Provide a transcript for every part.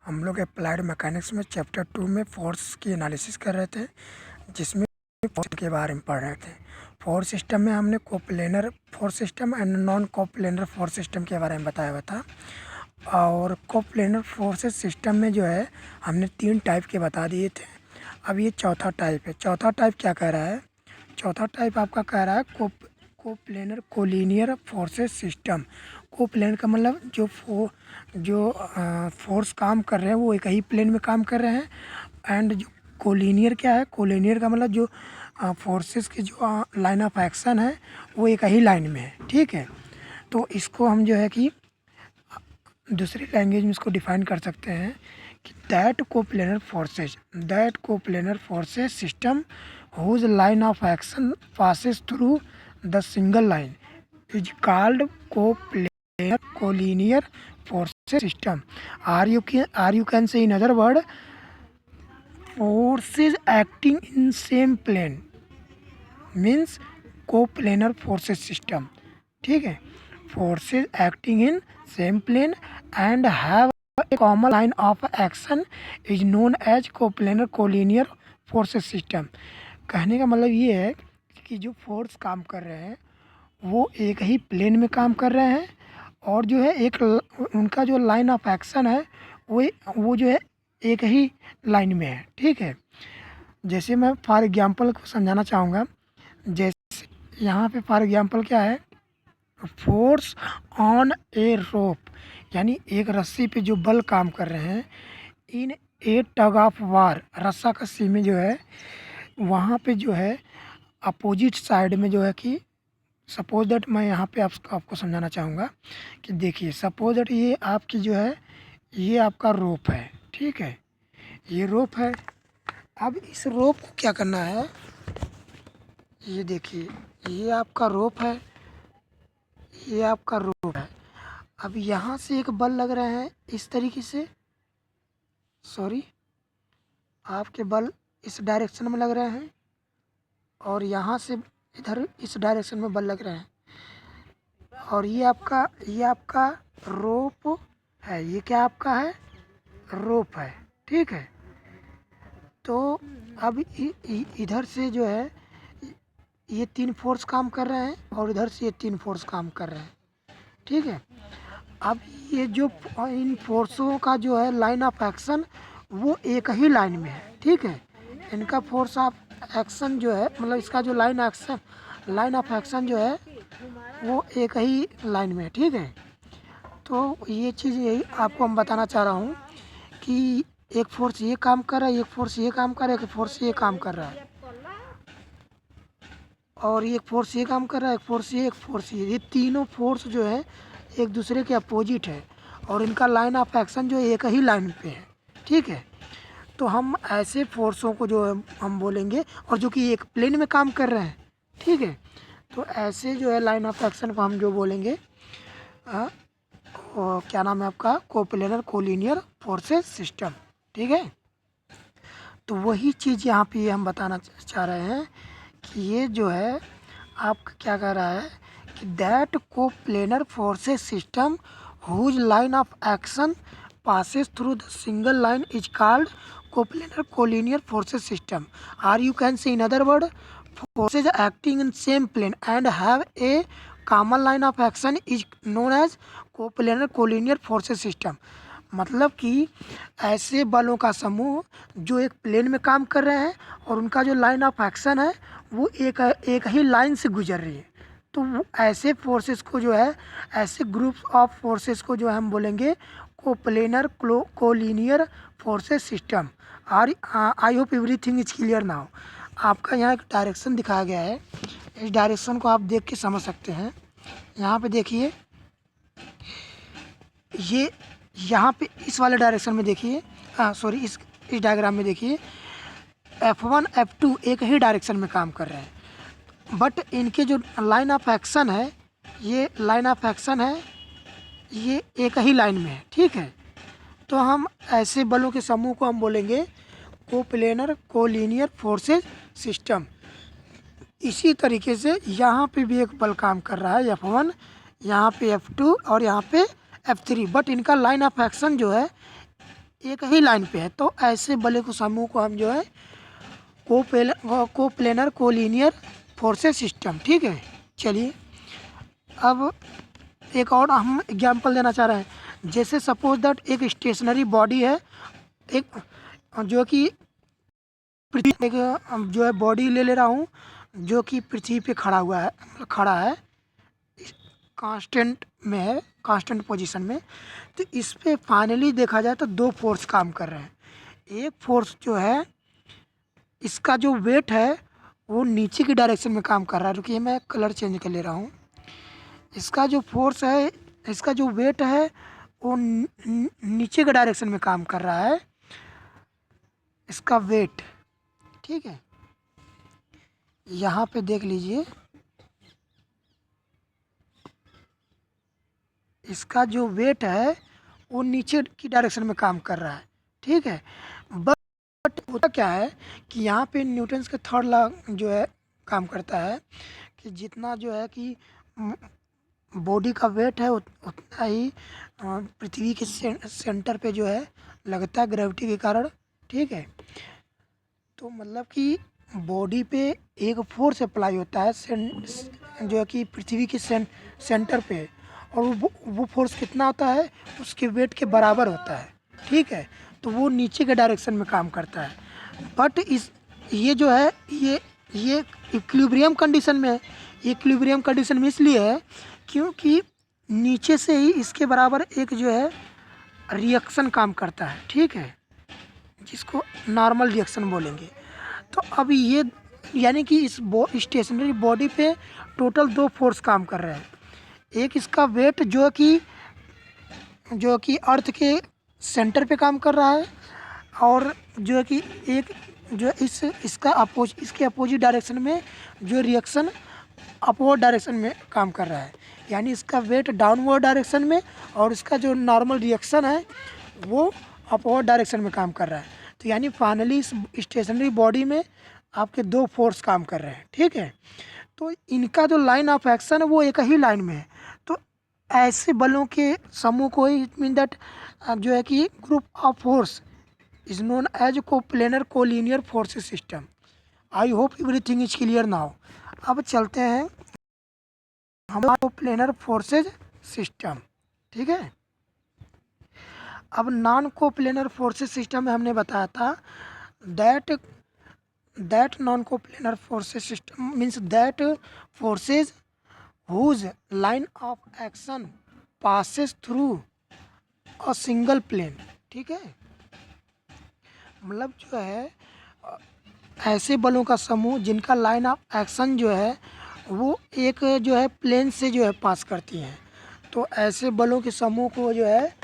हम लोग applied mechanics में चैप्टर 2 में फोर्स की एनालिसिस कर रहे थे, जिसमें फोर्स के बारे में पढ़ रहे थे। फोर्स सिस्टम में हमने coplanar force system and non coplanar force system के बारे में बताया हुआ था। और कोप्लेनर फोर्स सिस्टम में जो है हमने 3 टाइप के बता दिए थे। अब ये चौथा टाइप है। चौथा टाइप क्या कह रहा है? चौथा टाइप आपका कह रहा है coplanar collinear forces system. Coplanar का मतलब जो फोर्स काम कर रहे हैं वो एक ही प्लेन में काम कर रहे हैं। एंड जो कोलिनियर क्या है? कोलिनियर का मतलब जो फोर्सेस की जो लाइन ऑफ एक्शन है वो एक ही लाइन में है। ठीक है, तो इसको हम जो है कि दूसरी लैंग्वेज में इसको डिफाइन कर सकते हैं कि that coplanar forces system whose line of action passes through the single line is called coplanar collinear forces system. Or you can say in other word forces acting in same plane means coplanar forces system। ठीक है, forces acting in same plane and have a common line of action is known as coplanar collinear forces system। कहने का मतलब ये है कि जो force काम कर रहे हैं वो एक ही प्लेन में काम कर रहे हैं, और जो है एक उनका जो लाइन ऑफ एक्शन है वो जो है एक ही लाइन में है। ठीक है, जैसे मैं फॉर एग्जांपल को समझाना चाहूँगा। जैसे यहाँ पे फॉर एग्जांपल क्या है? फोर्स ऑन ए रोप, यानी एक रस्सी पे जो बल काम कर रहे हैं। इन ए टग ऑफ वार, रस्सा कस्सी में जो है वहाँ पे जो है अपोजिट साइड में जो है कि सपोज दैट मैं यहाँ पे आपको समझाना चाहूँगा कि देखिए, सपोज दैट ये आपकी जो है ये आपका रोप है। ठीक है, ये रोप है। अब इस रोप को क्या करना है? ये देखिए, ये आपका रोप है, ये आपका रोप है। अब यहाँ से एक बल लग रहे हैं इस तरीके से, सॉरी, आपके बल इस डायरेक्शन में लग रहे हैं, और यहाँ से इधर इस डायरेक्शन में बल लग रहे हैं। और ये आपका रोप है। ये क्या आपका है? रोप है। ठीक है, तो अब इधर से जो है ये 3 फोर्स काम कर रहे हैं, और इधर से ये 3 फोर्स काम कर रहे हैं। ठीक है, अब ये जो इन फोर्सों का जो है लाइन ऑफ एक्शन वो एक ही लाइन में है। ठीक है, इनका फोर्स ऑफ एक्शन जो है मतलब इसका जो लाइन ऑफ एक्शन जो है वो एक ही लाइन में है। ठीक है, तो ये चीज़ यही आपको हम बताना चाह रहा हूँ कि एक फोर्स ये काम कर रहा है, एक फोर्स ये काम कर रहा है, एक फोर्स ये काम कर रहा है, और एक फोर्स ये काम कर रहा है, एक फोर्स ये तीनों फोर्स जो है एक दूसरे के अपोजिट है, और इनका लाइन ऑफ एक्शन जो है एक ही लाइन पे है। ठीक है, तो हम ऐसे फोर्सों को जो है हम बोलेंगे, और जो कि एक प्लेन में काम कर रहे हैं। ठीक है, तो ऐसे जो है लाइन ऑफ एक्शन को हम जो बोलेंगे और क्या नाम है आपका? Coplanar collinear forces system. ठीक है, तो वही चीज़ यहाँ पे हम बताना चाह रहे हैं कि ये जो है आपका क्या कह रहा है कि that coplanar forces system whose line of action passes through the single line is called coplanar collinear forces system, or you can say in other word forces acting in same plane and have a common line of action is known as coplanar collinear forces system। मतलब कि ऐसे बलों का समूह जो एक plane में काम कर रहे हैं, और उनका जो लाइन ऑफ एक्शन है वो एक ही लाइन से गुजर रही है। तो वो ऐसे फोर्सेस को जो है, ऐसे ग्रुप्स ऑफ फोर्सेस को जो है हम बोलेंगे कोप्लेनर कोलिनियर फोर्सेस सिस्टम। और I hope everything is clear now. आपका यहाँ एक डायरेक्शन दिखाया गया है, इस डायरेक्शन को आप देख के समझ सकते हैं। यहाँ पे देखिए, ये यहाँ पे इस वाले डायरेक्शन में देखिए, सॉरी, इस डायग्राम में देखिए F1 F2 एक ही डायरेक्शन में काम कर रहे हैं, बट इनके जो लाइन ऑफ एक्शन है, ये लाइन ऑफ एक्शन है ये एक ही लाइन में है। ठीक है, तो हम ऐसे बलों के समूह को हम बोलेंगे कोप्लेनर कोलिनियर फोर्सेस सिस्टम। इसी तरीके से यहाँ पे भी एक बल काम कर रहा है F1, यहाँ पे F2 और यहाँ पे F3, बट इनका लाइन ऑफ एक्शन जो है एक ही लाइन पे है, तो ऐसे बलों के समूह को हम जो है कोप्लेनर कोलिनियर फोर्सेस सिस्टम, ठीक है। चलिए अब एक और हम एग्जांपल देना चाह रहे हैं। जैसे सपोज दैट एक स्टेशनरी बॉडी है, एक जो कि पृथ्वी, एक जो है बॉडी ले रहा हूँ जो कि पृथ्वी पे खड़ा हुआ है, मतलब खड़ा है, कांस्टेंट में है, कांस्टेंट पोजीशन में। तो इस पे फाइनली देखा जाए तो दो फोर्स काम कर रहे हैं। एक फोर्स जो है, इसका जो वेट है वो नीचे की डायरेक्शन में काम कर रहा है। रुकिए मैं कलर चेंज कर ले रहा हूँ। इसका जो फोर्स है, इसका जो वेट है वो नीचे के डायरेक्शन में काम कर रहा है, इसका वेट, ठीक है। यहाँ पे देख लीजिए, इसका जो वेट है वो नीचे की डायरेक्शन में काम कर रहा है, ठीक है। बट होता क्या है कि यहाँ पे न्यूटन्स का थर्ड लॉ जो है काम करता है कि जितना जो है कि बॉडी का वेट है उतना ही पृथ्वी के सेंटर पे जो है लगता है ग्रेविटी के कारण, ठीक है। तो मतलब कि बॉडी पे एक फोर्स अप्लाई होता है जो है कि पृथ्वी के सेंटर पे, और वो फोर्स कितना होता है, उसके वेट के बराबर होता है, ठीक है। तो वो नीचे के डायरेक्शन में काम करता है। बट ये जो है ये इक्विलिब्रियम कंडीशन में है। इक्विलिब्रियम कंडीशन में इसलिए है क्योंकि नीचे से ही इसके बराबर एक जो है रिएक्शन काम करता है, ठीक है, जिसको नॉर्मल रिएक्शन बोलेंगे। तो अब ये यानी कि इस स्टेशनरी बॉडी पे टोटल दो फोर्स काम कर रहे हैं। एक इसका वेट जो कि अर्थ के सेंटर पे काम कर रहा है, और जो है कि एक जो इसके अपोजिट डायरेक्शन में जो रिएक्शन अपवर्ड डायरेक्शन में काम कर रहा है, यानी इसका वेट डाउनवर्ड डायरेक्शन में और इसका जो नॉर्मल रिएक्शन है वो अपवर्ड डायरेक्शन में काम कर रहा है। तो यानी फाइनली इस स्टेशनरी बॉडी में आपके दो फोर्स काम कर रहे हैं, ठीक है। तो इनका जो लाइन ऑफ एक्शन है वो एक ही लाइन में है। तो ऐसे बलों के समूह को ही इट मीन दैट जो है कि group of force is known as coplanar collinear forces system. I hope everything is clear now. अब चलते हैं हमारा कोप्लेनर फोर्सेज सिस्टम, ठीक है। अब नॉन कोप्लेनर फोर्सेस सिस्टम में हमने बताया था that non coplanar forces system means that forces whose line of action passes through a single plane, ठीक है। मतलब जो है ऐसे बलों का समूह जिनका लाइन ऑफ एक्शन जो है वो एक जो है प्लेन से जो है पास करती हैं। तो ऐसे बलों के समूह को जो है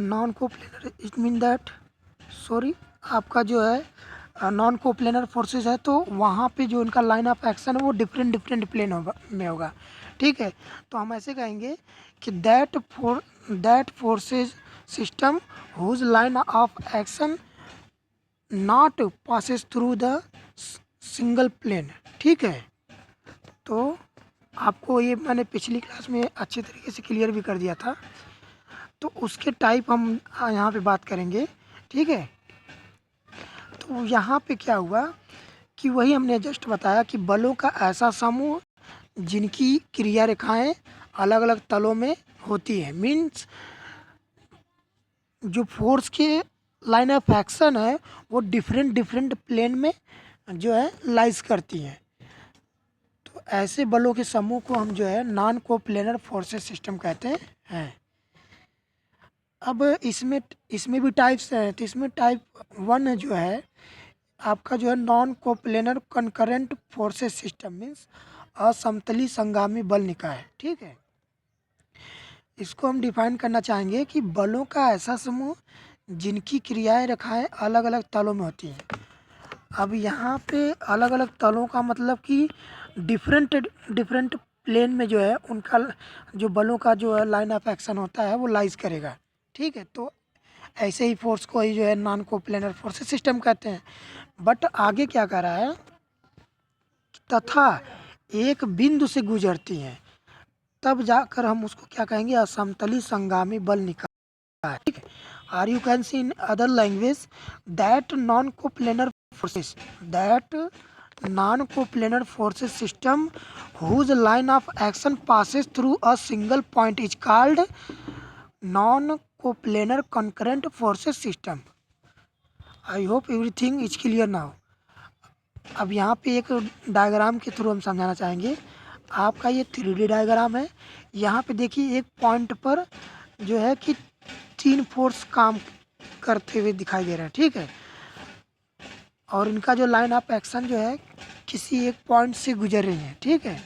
non coplanar it mean that sorry आपका जो है नॉन कोप्लेनर फोर्सेस है, तो वहाँ पे जो उनका लाइन ऑफ एक्शन है वो डिफरेंट प्लेन होगा, ठीक है। तो हम ऐसे कहेंगे कि that forces system whose line of action not passes through the single plane, ठीक है। तो आपको ये मैंने पिछली क्लास में अच्छे तरीके से क्लियर भी कर दिया था। तो उसके टाइप हम यहाँ पे बात करेंगे, ठीक है। तो यहाँ पे क्या हुआ कि वही हमने जस्ट बताया कि बलों का ऐसा समूह जिनकी क्रिया रेखाएं अलग अलग तलों में होती है, मीन्स जो फोर्स के लाइन ऑफ एक्शन है वो डिफरेंट प्लेन में जो है लाइज करती हैं। तो ऐसे बलों के समूह को हम जो है नॉन कोप्लेनर फोर्सेस सिस्टम कहते हैं। अब इसमें भी टाइप्स हैं। तो इसमें टाइप 1 जो है आपका जो है non coplanar concurrent forces system means असमतली संगामी बल निकाय, ठीक है। इसको हम डिफाइन करना चाहेंगे कि बलों का ऐसा समूह जिनकी क्रियाएं रेखाएं अलग अलग तलों में होती हैं। अब यहाँ पे अलग अलग तलों का मतलब कि डिफरेंट प्लेन में जो है उनका जो बलों का जो है लाइन ऑफ एक्शन होता है वो लाइज करेगा, ठीक है। तो ऐसे ही फोर्स को ही जो है नॉन कोप्लेनर फोर्सेस सिस्टम कहते हैं। बट आगे क्या कर रहा है, तथा एक बिंदु से गुजरती हैं, तब जाकर हम उसको क्या कहेंगे, असमतली संगामी बल निकाय, ठीक है। or you can see in other language that non-coplanar forces system whose line of action passes through a single point is called non-coplanar concurrent forces system. I hope everything is clear now. अब यहाँ पे एक diagram के through हम समझाना चाहेंगे। आपका ये 3D डायग्राम है। यहाँ पे देखिए एक पॉइंट पर जो है कि 3 फोर्स काम करते हुए दिखाई दे रहे हैं, ठीक है। और इनका जो लाइन ऑफ एक्शन जो है किसी एक पॉइंट से गुजर रही है, ठीक है।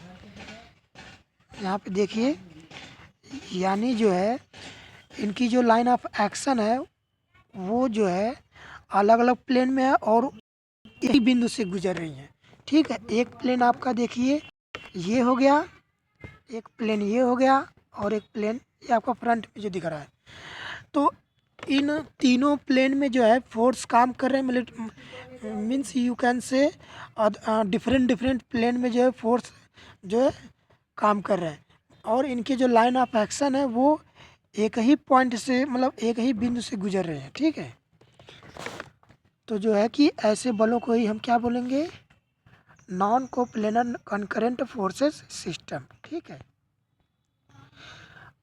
यहाँ पे देखिए, यानी जो है इनकी जो लाइन ऑफ एक्शन है वो जो है अलग अलग प्लेन में है और एक बिंदु से गुजर रही है, ठीक है। एक प्लेन आपका देखिए ये हो गया, एक प्लेन ये हो गया और एक प्लेन ये आपका फ्रंट में जो दिख रहा है। तो इन तीनों प्लेन में जो है फोर्स काम कर रहे हैं, मतलब means you can say different plane में जो है फोर्स जो है काम कर रहे हैं और इनके जो लाइन ऑफ एक्शन है वो एक ही पॉइंट से, मतलब एक ही बिंदु से गुजर रहे हैं, ठीक है। तो जो है कि ऐसे बलों को ही हम क्या बोलेंगे, non coplanar concurrent forces system, ठीक है।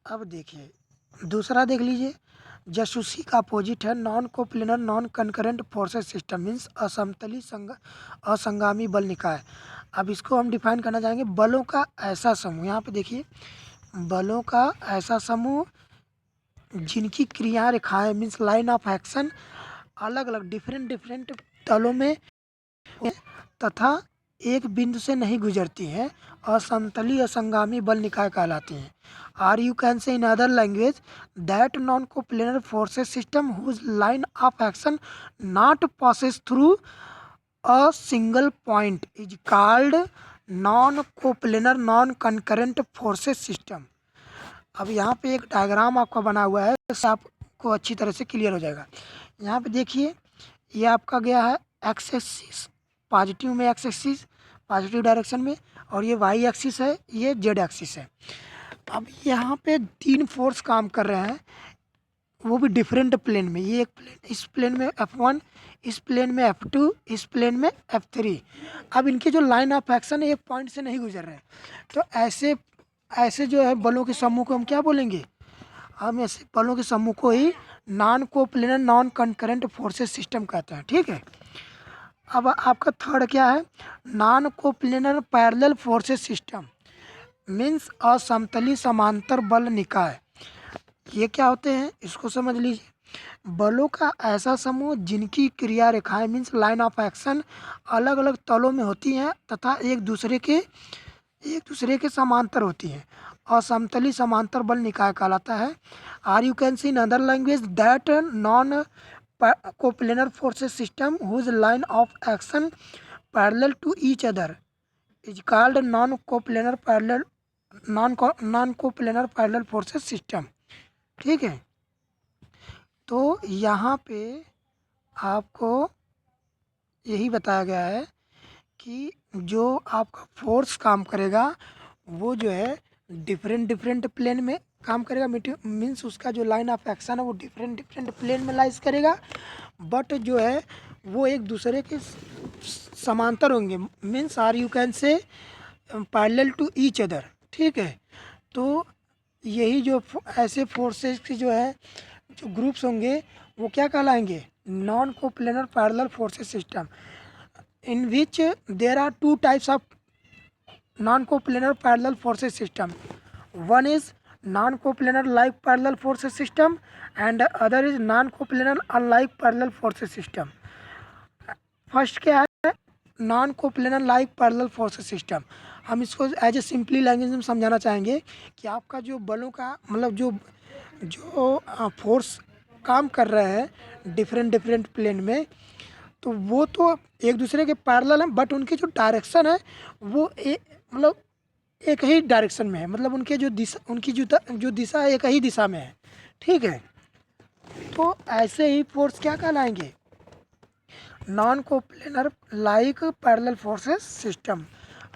अब देखिए दूसरा देख लीजिए, जासूसी का अपोजिट है non coplanar non concurrent forces system means असंगामी बल निकाय। अब इसको हम डिफाइन करना चाहेंगे, बलों का ऐसा समूह। यहाँ पे देखिए, बलों का ऐसा समूह जिनकी क्रिया रेखाएं मीन्स लाइन ऑफ एक्शन अलग अलग डिफरेंट तलों में तथा एक बिंदु से नहीं गुजरती हैं, असमतली असंगामी बल निकाय कहलाती हैं। Are you can say in other language that non coplanar forces system whose line of action not passes through a single point is called non coplanar non concurrent forces system. अब यहाँ पे एक डायग्राम आपका बना हुआ है, इससे आपको अच्छी तरह से क्लियर हो जाएगा। यहाँ पे देखिए, ये आपका गया है एक्स एक्सिस, पॉजिटिव में एक्स एक्सिस पॉजिटिव डायरेक्शन में, और ये वाई एक्सिस है, ये जेड एक्सिस है। अब यहाँ पे 3 फोर्स काम कर रहे हैं, वो भी डिफरेंट प्लेन में। ये एक प्लेन, इस प्लेन में F1, इस प्लेन में F2, इस प्लेन में F3। अब इनके जो लाइन ऑफ एक्शन है एक पॉइंट से नहीं गुजर रहे हैं, तो ऐसे जो है बलों के समूह को हम क्या बोलेंगे, हम ऐसे बलों के समूह को ही non coplanar non concurrent forces system कहते हैं, ठीक है। अब आपका थर्ड क्या है, non coplanar parallel forces system means असमतली समांतर बल निकाय। ये क्या होते हैं इसको समझ लीजिए, बलों का ऐसा समूह जिनकी क्रिया रेखाएं मीन्स लाइन ऑफ एक्शन अलग अलग तलों में होती हैं तथा एक दूसरे के समांतर होती हैं, असमतली समांतर बल निकाय कहलाता है। Or you can see in other language that non coplanar forces system whose line of action parallel to each other is called non coplanar parallel forces system, ठीक है। तो यहाँ पे आपको यही बताया गया है कि जो आपका फोर्स काम करेगा वो जो है डिफरेंट प्लेन में काम करेगा, मीन्स उसका जो लाइन ऑफ एक्शन है वो डिफरेंट प्लेन में लाइज करेगा, बट जो है वो एक दूसरे के समांतर होंगे, means or you can say parallel to each other, ठीक है। तो यही जो ऐसे फोर्सेस की जो है जो ग्रुप्स होंगे वो क्या कहलाएंगे, non coplanar parallel forces system, in which there are 2 types of non-coplanar parallel forces system. One is non-coplanar like parallel forces system and other is non-coplanar unlike parallel forces system. First क्या है, non coplanar like parallel forces system. हम इसको as a simply language में समझाना चाहेंगे कि आपका जो बलों का मतलब जो फोर्स काम कर रहे हैं डिफरेंट प्लेन में, तो वो तो एक दूसरे के पैरेलल हैं, बट उनकी जो डायरेक्शन है वो मतलब एक ही डायरेक्शन में है, मतलब उनके जो दिशा उनकी जो दिशा एक ही दिशा में है, ठीक है। तो ऐसे ही फोर्स क्या कहलाएंगे, non coplanar like parallel forces system.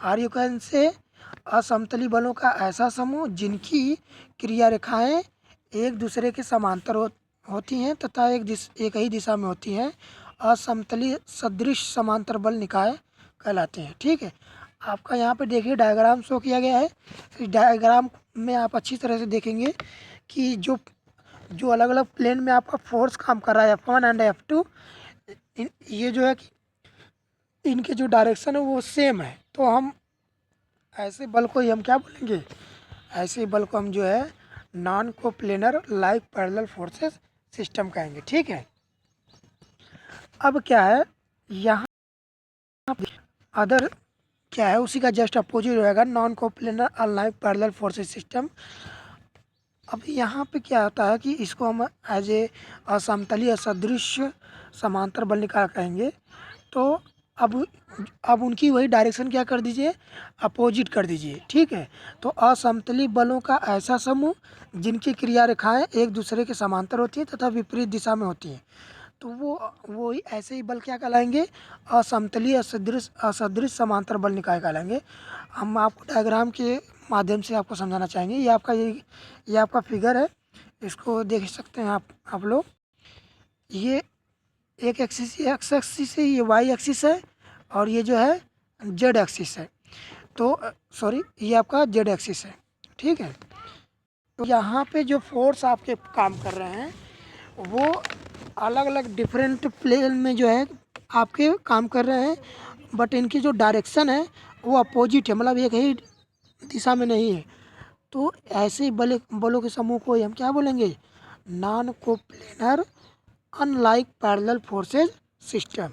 Or you can say असमतली बलों का ऐसा समूह जिनकी क्रिया रेखाएं एक दूसरे के समांतर होती हैं तथा एक ही दिशा में होती हैं, असमतलीय सदृश समांतर बल निकाय कहलाते हैं। ठीक है, आपका यहाँ पे देखिए डायग्राम शो किया गया है। इस डायग्राम में आप अच्छी तरह से देखेंगे कि जो जो अलग अलग प्लेन में आपका फोर्स काम कर रहा है F1 एंड F2, ये जो है कि इनके जो डायरेक्शन है वो सेम है। तो हम ऐसे बल को ही हम क्या बोलेंगे, ऐसे बल को हम जो है non coplanar like parallel forces system कहेंगे। ठीक है, अब क्या है यहाँ अदर क्या है, उसी का जस्ट अपोजिट रहेगा non coplanar unlike parallel forces system. अब यहाँ पे क्या होता है कि इसको हम एज ए असमतलीय असदृश समांतर बल निकाय कहेंगे। तो अब उनकी वही डायरेक्शन क्या कर दीजिए, अपोजिट कर दीजिए। ठीक है, तो असमतली बलों का ऐसा समूह जिनकी क्रिया रेखाएं एक दूसरे के समांतर होती हैं तथा विपरीत दिशा में होती हैं, तो वो ही ऐसे ही बल क्या कहलाएंगे, असमतलीय असदृश समांतर बल निकाय कहलाएंगे। हम आपको डायग्राम के माध्यम से आपको समझाना चाहेंगे। ये आपका फिगर है, इसको देख सकते हैं आप लोग। ये एक एक्सिस एक्स एक्सिस है, ये वाई एक्सिस है, और ये जो है जेड एक्सिस है। तो सॉरी, ये आपका जेड एक्सिस है। ठीक है, तो यहाँ पे जो फोर्स आपके काम कर रहे हैं वो अलग अलग डिफरेंट प्लेन में जो है आपके काम कर रहे हैं, बट इनकी जो डायरेक्शन है वो अपोजिट है, मतलब एक ही दिशा में नहीं है। तो ऐसे बलों के समूह को हम क्या बोलेंगे, non coplanar unlike parallel forces system.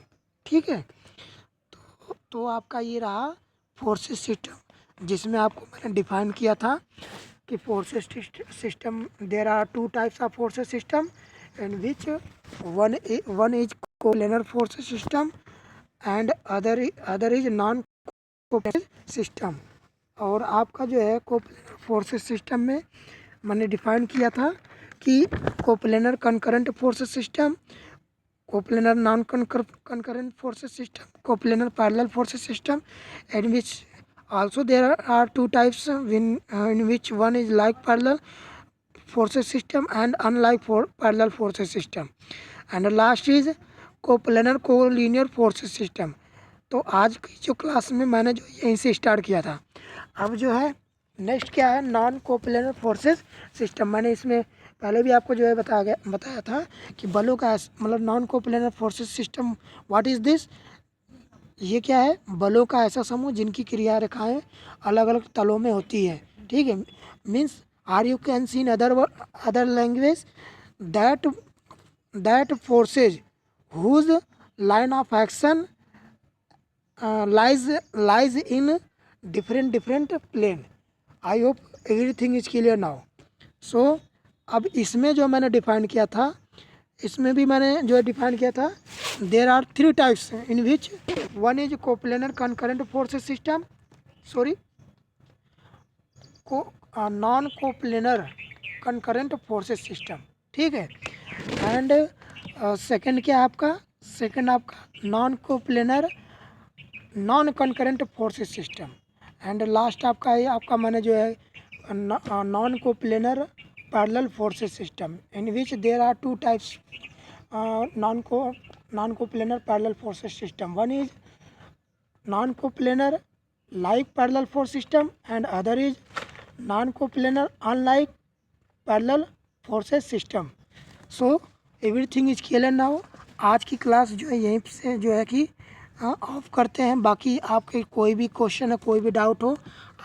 ठीक है, तो आपका ये रहा फोर्सेस सिस्टम, जिसमें आपको मैंने डिफाइन किया था कि forces system there are two types of forces system in which one is coplanar forces system and other is non coplanar system. और आपका जो है कोप्लेनर फोर्सेस सिस्टम में मैंने डिफाइन किया था कि coplanar concurrent forces system, coplanar non concurrent forces system, coplanar parallel forces system, in which also there are two types in which one is like parallel forces system and unlike parallel forces system, and the last is coplanar collinear forces system। तो आज की जो class में मैंने जो यहीं से start किया था, अब जो है नेक्स्ट क्या है, नॉन कोप्लेनर फोर्सेस सिस्टम। मैंने इसमें पहले भी आपको जो है बताया था कि बलों का मतलब non coplanar forces system what is this, ये क्या है, बलों का ऐसा समूह जिनकी क्रिया रेखाएं अलग अलग तलों में होती है। ठीक है, means or you can see in other language that forces whose line of action lies in different plane। I hope everything is clear now. So अब इसमें जो मैंने डिफाइन किया था, इसमें भी मैंने जो डिफाइन किया था, there are three types in which one is coplanar concurrent forces system, sorry non coplanar concurrent forces system. ठीक है, एंड सेकंड क्या आपका, सेकंड आपका non coplanar non concurrent forces system, and last आपका मैंने जो है non coplanar parallel forces system, in which there are two types non coplanar parallel forces system. One is non coplanar like parallel force system and other is non coplanar unlike parallel forces system. So everything is clear now. आज की class जो है यहीं से जो है कि of करते हैं। बाकी आपके कोई भी क्वेश्चन है, कोई भी डाउट हो,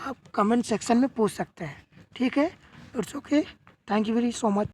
आप कमेंट सेक्शन में पूछ सकते हैं। ठीक है, it's okay, thank you very so much.